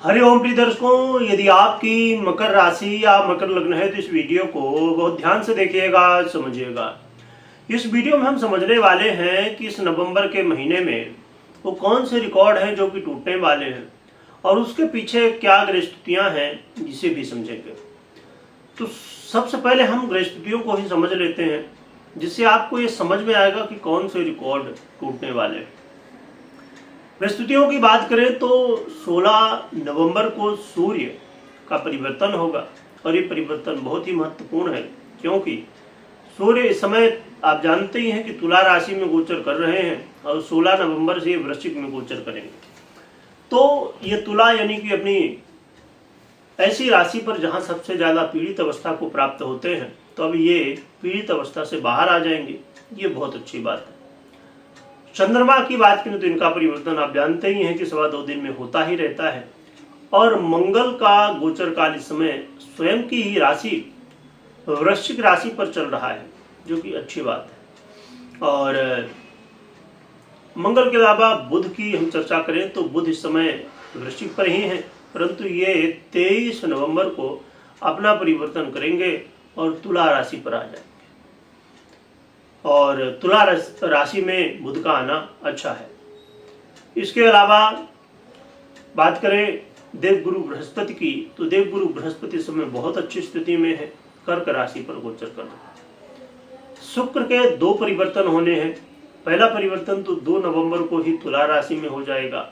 हरिओम प्रिय दर्शकों, यदि आपकी मकर राशि या मकर लग्न है तो इस वीडियो को बहुत ध्यान से देखिएगा, समझिएगा। इस वीडियो में हम समझने वाले हैं कि इस नवंबर के महीने में वो कौन से रिकॉर्ड हैं जो कि टूटने वाले हैं और उसके पीछे क्या ग्रह स्थितियां हैं जिसे भी समझेंगे। तो सबसे पहले हम ग्रह स्थितियों को ही समझ लेते हैं, जिससे आपको ये समझ में आएगा कि कौन से रिकॉर्ड टूटने वाले हैं। परिस्थितियों की बात करें तो 16 नवंबर को सूर्य का परिवर्तन होगा और ये परिवर्तन बहुत ही महत्वपूर्ण है, क्योंकि सूर्य इस समय आप जानते ही हैं कि तुला राशि में गोचर कर रहे हैं और 16 नवंबर से वृश्चिक में गोचर करेंगे। तो ये तुला यानी कि अपनी ऐसी राशि पर जहां सबसे ज्यादा पीड़ित अवस्था को प्राप्त होते हैं, तो अब ये पीड़ित अवस्था से बाहर आ जाएंगे। ये बहुत अच्छी बात है। चंद्रमा की बात करें तो इनका परिवर्तन आप जानते ही हैं कि 2.25 दिन में होता ही रहता है और मंगल का गोचर काल इस समय स्वयं की ही राशि वृश्चिक राशि पर चल रहा है, जो कि अच्छी बात है। और मंगल के अलावा बुध की हम चर्चा करें तो बुध इस समय वृश्चिक पर ही है, परंतु ये 23 नवंबर को अपना परिवर्तन करेंगे और तुला राशि पर आ जाएंगे और तुला राशि में बुध का आना अच्छा है। इसके अलावा बात करें देवगुरु बृहस्पति की, तो देवगुरु बृहस्पति इस समय बहुत अच्छी स्थिति में है, कर्क राशि पर गोचर कर रहे हैं। शुक्र के 2 परिवर्तन होने हैं। पहला परिवर्तन तो 2 नवंबर को ही तुला राशि में हो जाएगा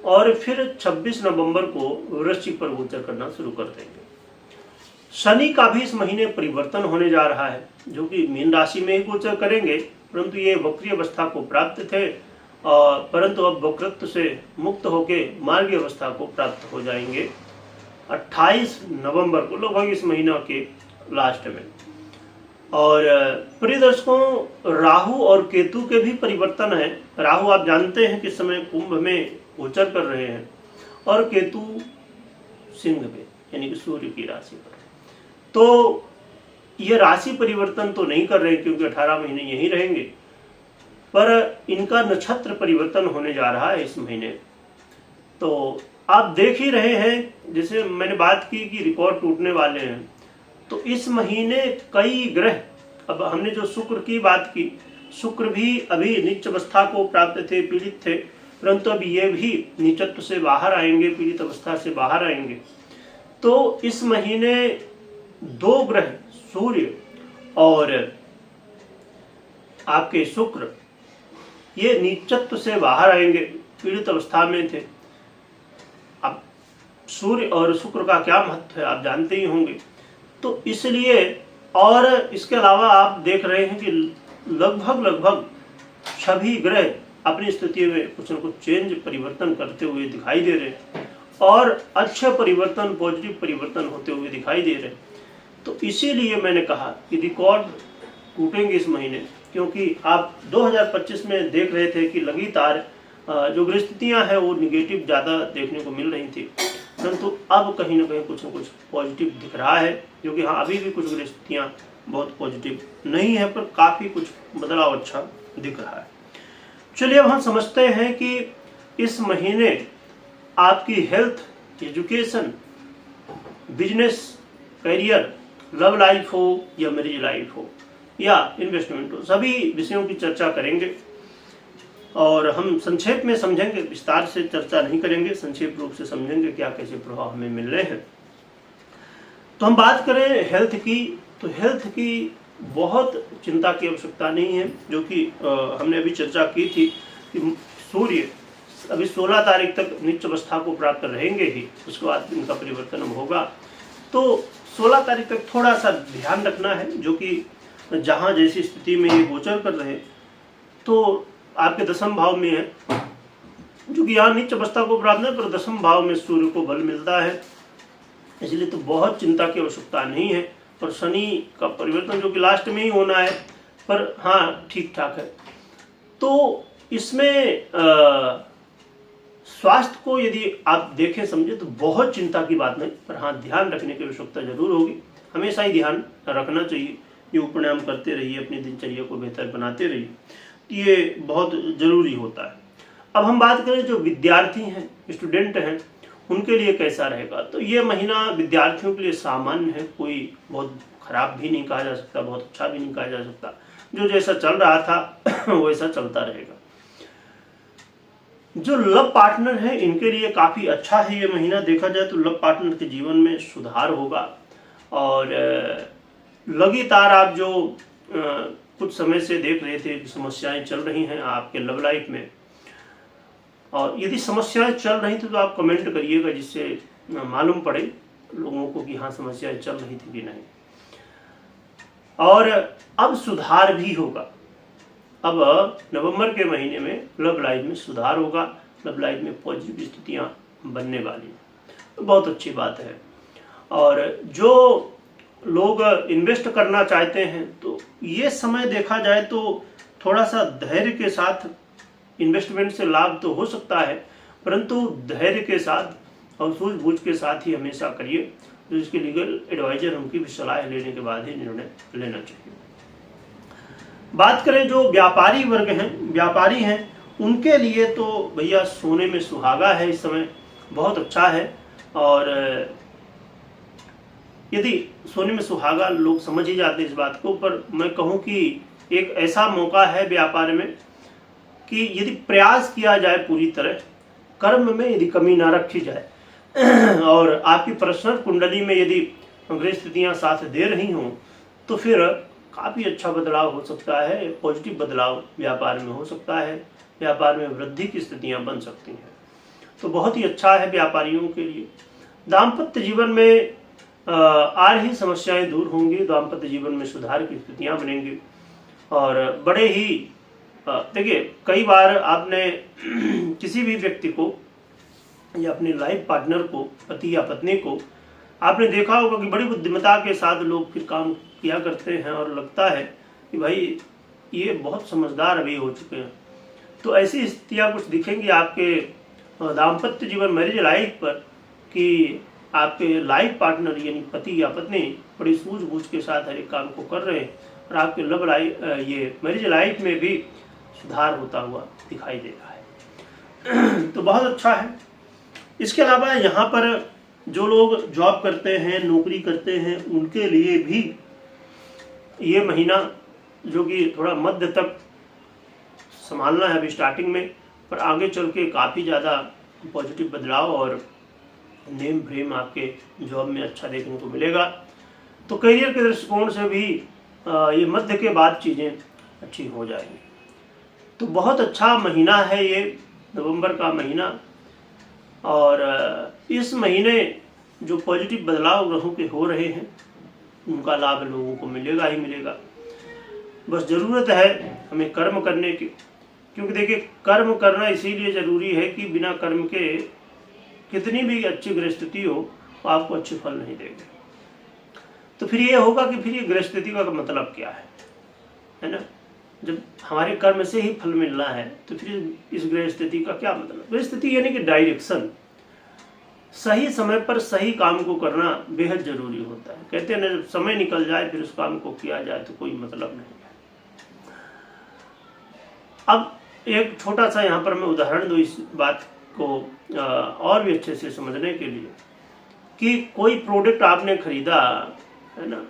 और फिर 26 नवंबर को वृश्चिक पर गोचर करना शुरू कर देंगे। शनि का भी इस महीने परिवर्तन होने जा रहा है, जो कि मीन राशि में ही गोचर करेंगे, परंतु ये वक्री अवस्था को प्राप्त थे और परंतु अब वक्रत्व से मुक्त होके मार्गी अवस्था को प्राप्त हो जाएंगे 28 नवंबर को, लगभग इस महीना के लास्ट में। और प्रिय दर्शकों, राहु और केतु के भी परिवर्तन है। राहु आप जानते हैं कि समय कुंभ में गोचर कर रहे हैं और केतु सिंह में यानी कि सूर्य की राशि पर। तो ये राशि परिवर्तन तो नहीं कर रहे क्योंकि 18 महीने यहीं रहेंगे, पर इनका नक्षत्र परिवर्तन होने जा रहा है इस महीने। तो आप देख ही रहे हैं, जैसे मैंने बात की कि रिकॉर्ड टूटने वाले हैं, तो इस महीने कई ग्रह, अब हमने जो शुक्र की बात की, शुक्र भी अभी नीच अवस्था को प्राप्त थे, पीड़ित थे, परंतु अब ये भी नीचत्व से बाहर आएंगे, पीड़ित अवस्था से बाहर आएंगे। तो इस महीने 2 ग्रह सूर्य और आपके शुक्र ये नीचत्व से बाहर आएंगे, पीड़ित अवस्था में थे। अब सूर्य और शुक्र का क्या महत्व है आप जानते ही होंगे। तो इसलिए और इसके अलावा आप देख रहे हैं कि लगभग सभी ग्रह अपनी स्थिति में कुछ न कुछ चेंज परिवर्तन करते हुए दिखाई दे रहे हैं और अच्छे परिवर्तन, पॉजिटिव परिवर्तन होते हुए दिखाई दे रहे हैं। तो इसीलिए मैंने कहा कि रिकॉर्ड टूटेंगे इस महीने, क्योंकि आप 2025 में देख रहे थे कि लगातार जो परिस्थितियां हैं वो निगेटिव ज़्यादा देखने को मिल रही थी, परंतु अब कहीं ना कहीं कुछ न कुछ पॉजिटिव दिख रहा है, क्योंकि हाँ अभी भी कुछ परिस्थितियां बहुत पॉजिटिव नहीं है, पर काफ़ी कुछ बदलाव अच्छा दिख रहा है। चलिए अब हम समझते हैं कि इस महीने आपकी health, education, business, career, love life हो या मैरिज लाइफ हो या इन्वेस्टमेंट हो, सभी विषयों की चर्चा करेंगे और हम संक्षेप में समझेंगे, विस्तार से चर्चा नहीं करेंगे, संक्षेप रूप से समझेंगे क्या कैसे प्रभाव हमें मिल रहे हैं। तो हम बात करें हेल्थ की, तो हेल्थ की बहुत चिंता की आवश्यकता नहीं है, जो कि हमने अभी चर्चा की थी कि सूर्य अभी 16 तारीख तक नीच अवस्था को प्राप्त रहेंगे ही, उसके बाद इनका परिवर्तन होगा। तो 16 तारीख तक थोड़ा सा ध्यान रखना है, जो कि जहाँ जैसी स्थिति में ये गोचर कर रहे हैं, तो आपके 10वें भाव में है, जो कि यहाँ नीच अवस्था को प्राप्त है, पर 10वें भाव में सूर्य को बल मिलता है, इसलिए तो बहुत चिंता की आवश्यकता नहीं है। और शनि का परिवर्तन जो कि लास्ट में ही होना है, पर हाँ ठीक ठाक है। तो इसमें स्वास्थ्य को यदि आप देखें समझे तो बहुत चिंता की बात नहीं, पर हाँ ध्यान रखने की आवश्यकता जरूर होगी। हमेशा ही ध्यान रखना चाहिए, योग प्राणायाम करते रहिए, अपनी दिनचर्या को बेहतर बनाते रहिए, ये बहुत जरूरी होता है। अब हम बात करें जो विद्यार्थी हैं, स्टूडेंट हैं, उनके लिए कैसा रहेगा। तो ये महीना विद्यार्थियों के लिए सामान्य है, कोई बहुत खराब भी नहीं कहा जा सकता, बहुत अच्छा भी नहीं कहा जा सकता, जो जैसा चल रहा था वैसा चलता रहेगा। जो लव पार्टनर है इनके लिए काफी अच्छा है ये महीना। देखा जाए तो लव पार्टनर के जीवन में सुधार होगा और लगातार आप जो कुछ समय से देख रहे थे कि समस्याएं चल रही हैं आपके लव लाइफ में, और यदि समस्याएं चल रही थी तो आप कमेंट करिएगा जिससे मालूम पड़े लोगों को कि हाँ समस्याएं चल रही थी कि नहीं। और अब सुधार भी होगा। अब नवंबर के महीने में लव लाइफ में सुधार होगा, लव लाइफ में पॉजिटिव स्थितियां बनने वाली, तो बहुत अच्छी बात है। और जो लोग इन्वेस्ट करना चाहते हैं तो ये समय देखा जाए तो थोड़ा सा धैर्य के साथ इन्वेस्टमेंट से लाभ तो हो सकता है, परंतु धैर्य के साथ और सूझबूझ के साथ ही हमेशा करिए। जो इसके लीगल एडवाइजर उनकी भी सलाह लेने के बाद ही निर्णय लेना चाहिए। बात करें जो व्यापारी वर्ग हैं, व्यापारी हैं, उनके लिए तो भैया सोने में सुहागा है, इस समय बहुत अच्छा है। और यदि सोने में सुहागा लोग समझ ही जाते हैं इस बात को, पर मैं कहूं कि एक ऐसा मौका है व्यापार में कि यदि प्रयास किया जाए पूरी तरह, कर्म में यदि कमी ना रखी जाए और आपकी पर्सनल कुंडली में यदि ग्रह स्थितियां साथ दे रही हों तो फिर काफ़ी अच्छा बदलाव हो सकता है, पॉजिटिव बदलाव व्यापार में हो सकता है, व्यापार में वृद्धि की स्थितियां बन सकती हैं। तो बहुत ही अच्छा है व्यापारियों के लिए। दाम्पत्य जीवन में आ रही समस्याएं दूर होंगी, दाम्पत्य जीवन में सुधार की स्थितियां बनेंगी और बड़े ही देखिए कई बार आपने किसी भी व्यक्ति को या अपने लाइफ पार्टनर को, पति या पत्नी को, आपने देखा होगा कि बड़ी बुद्धिमत्ता के साथ लोग फिर काम किया करते हैं और लगता है कि भाई ये बहुत समझदार अभी हो चुके हैं। तो ऐसी स्थितियाँ कुछ दिखेंगी आपके दाम्पत्य जीवन मैरिज लाइफ पर कि आपके लाइफ पार्टनर यानी पति या पत्नी बड़ी सूझबूझ के साथ हर एक काम को कर रहे हैं और आपके लव लाइफ ये मैरिज लाइफ में भी सुधार होता हुआ दिखाई दे रहा है। तो बहुत अच्छा है। इसके अलावा यहाँ पर जो लोग जॉब करते हैं, नौकरी करते हैं, उनके लिए भी ये महीना जो कि थोड़ा मध्य तक संभालना है अभी स्टार्टिंग में, पर आगे चल के काफ़ी ज़्यादा पॉजिटिव बदलाव और नेम फ्रेम आपके जॉब में अच्छा देखने को मिलेगा। तो करियर के दृष्टिकोण से भी ये मध्य के बाद चीज़ें अच्छी हो जाएंगी। तो बहुत अच्छा महीना है ये नवंबर का महीना। और इस महीने जो पॉजिटिव बदलाव ग्रहों के हो रहे हैं उनका लाभ लोगों को मिलेगा ही मिलेगा। बस ज़रूरत है हमें कर्म करने की, क्योंकि देखिए कर्म करना इसीलिए ज़रूरी है कि बिना कर्म के कितनी भी अच्छी गृहस्थिति हो वो आपको अच्छे फल नहीं देंगे। तो फिर ये होगा कि फिर ये गृहस्थिति का मतलब क्या है ना। जब हमारे कर्म से ही फल मिलना है तो फिर इस गृहस्थिति का क्या मतलब। गृहस्थिति यानी कि डायरेक्शन, सही समय पर सही काम को करना बेहद जरूरी होता है। कहते हैं ना जब समय निकल जाए फिर उस काम को किया जाए तो कोई मतलब नहीं है। अब एक छोटा सा यहाँ पर मैं उदाहरण दूं इस बात को और भी अच्छे से समझने के लिए कि कोई प्रोडक्ट आपने खरीदा है ना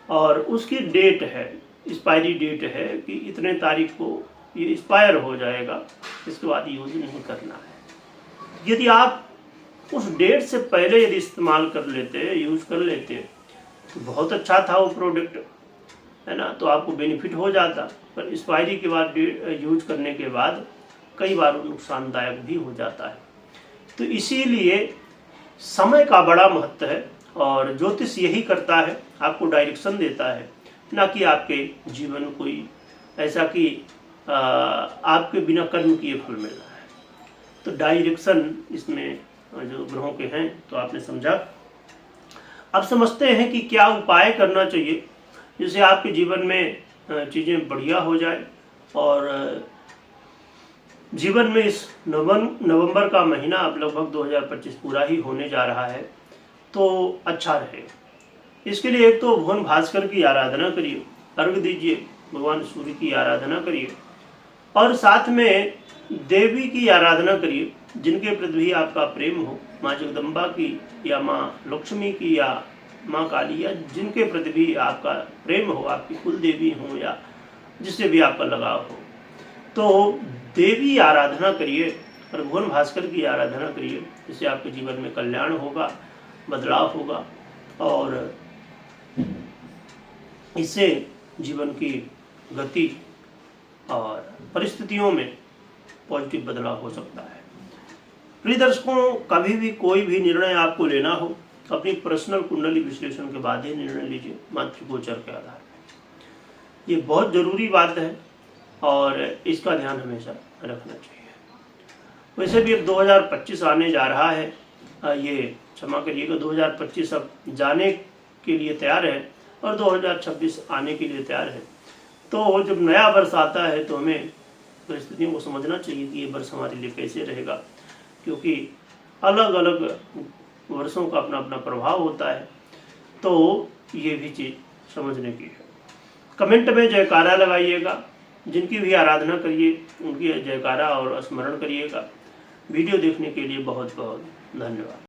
और उसकी डेट है, एक्सपायरी डेट है कि इतने तारीख को ये एक्सपायर हो जाएगा, इसके बाद यूज नहीं करना है। यदि आप उस डेट से पहले यदि इस्तेमाल कर लेते, यूज कर लेते तो बहुत अच्छा था वो प्रोडक्ट है ना, तो आपको बेनिफिट हो जाता। पर एक्सपायरी के बाद यूज करने के बाद कई बार नुकसानदायक भी हो जाता है। तो इसीलिए समय का बड़ा महत्व है और ज्योतिष यही करता है, आपको डायरेक्शन देता है, ना कि आपके जीवन कोई ऐसा कि आपके बिना कर्म किए फल मिल रहा है। तो डायरेक्शन इसमें जो ग्रहों के हैं तो आपने समझा। अब समझते हैं कि क्या उपाय करना चाहिए जिससे आपके जीवन में चीज़ें बढ़िया हो जाए और जीवन में इस नवंबर का महीना अब लगभग 2025 पूरा ही होने जा रहा है तो अच्छा रहे। इसके लिए एक तो भुवन भास्कर की आराधना करिए, अर्घ दीजिए, भगवान सूर्य की आराधना करिए और साथ में देवी की आराधना करिए। जिनके प्रति भी आपका प्रेम हो, माँ जगदम्बा की या माँ लक्ष्मी की या माँ काली, या जिनके प्रति भी आपका प्रेम हो, आपकी कुल देवी हो या जिससे भी आपका लगाव हो, तो देवी आराधना करिए और भुवन भास्कर की आराधना करिए। इससे आपके जीवन में कल्याण होगा, बदलाव होगा और इससे जीवन की गति और परिस्थितियों में पॉजिटिव बदलाव हो सकता है। प्रिय दर्शकों, कभी भी कोई भी निर्णय आपको लेना हो तो अपनी पर्सनल कुंडली विश्लेषण के बाद ही निर्णय लीजिए, मात्र गोचर के आधार पर। ये बहुत जरूरी बात है और इसका ध्यान हमेशा रखना चाहिए। वैसे भी अब 2025 आने जा रहा है, ये क्षमा करिएगा 2025 अब जाने के लिए तैयार है और 2026 आने के लिए तैयार है। तो जब नया वर्ष आता है तो हमें परिस्थितियों को समझना चाहिए कि ये वर्ष हमारे लिए कैसे रहेगा, क्योंकि अलग अलग वर्षों का अपना अपना प्रभाव होता है। तो ये भी चीज़ समझने की है। कमेंट में जयकारा लगाइएगा, जिनकी भी आराधना करिए उनकी जयकारा और स्मरण करिएगा। वीडियो देखने के लिए बहुत बहुत धन्यवाद।